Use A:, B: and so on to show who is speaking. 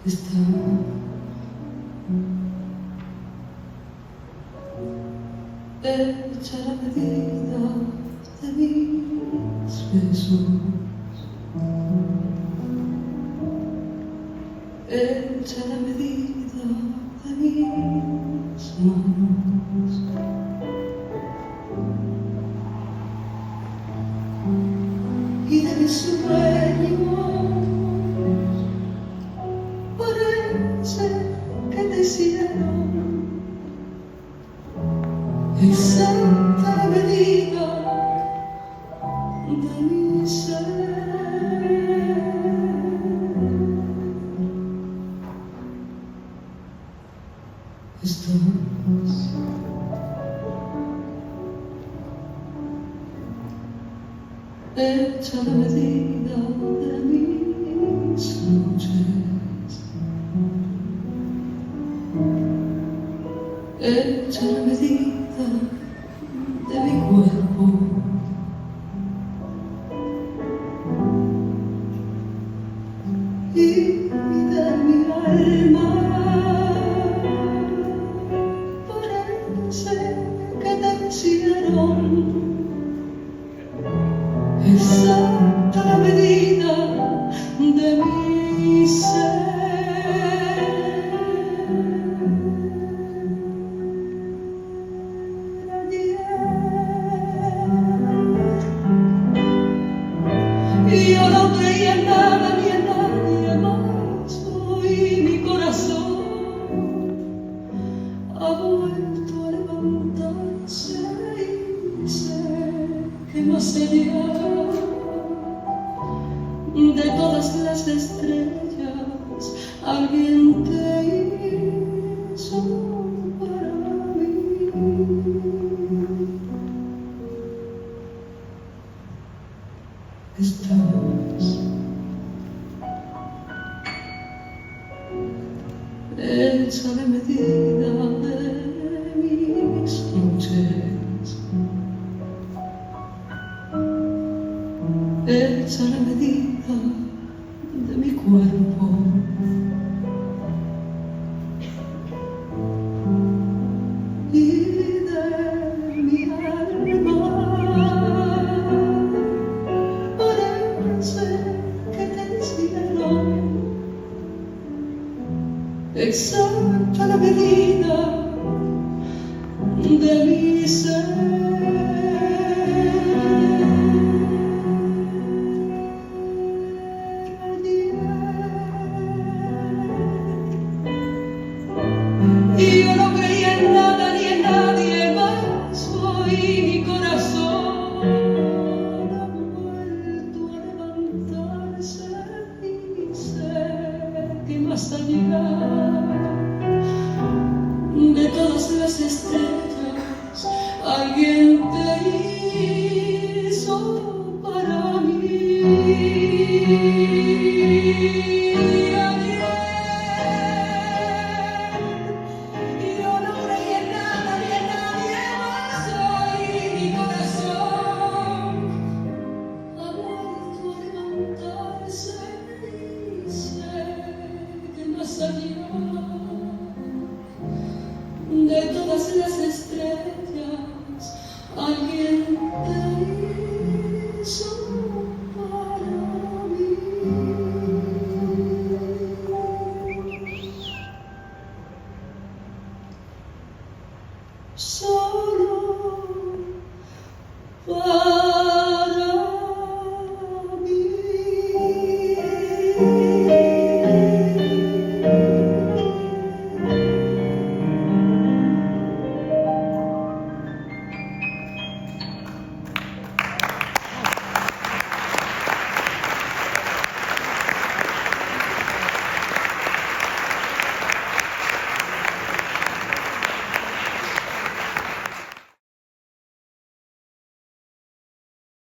A: está hecha la medida de mis besos, hecha la medida de mis manos, y de mis sueños. Parece que te hicieron exacta la medida de mi ser. Estás hecha la medida de mis noches, hecha la medida de mi cuerpo, y de mi alma. Parece que te hicieron exacta la medida de mi ser. Y yo no creía en nada ni en nadie más. Hoy mi corazón ha vuelto a levantarse y sé que más allá de todas las estrellas alguien te hizo para mí. Estás hecha la medida de mis noches, hecha la medida de mi cuerpo, y de mi alma. Parece que te hicieron exacta la medida de mi ser. Y yo no creía en nada ni en nadie más. Hoy mi corazón ha vuelto a levantarse y sé que más allá de todas las estrellas alguien te hizo para mí.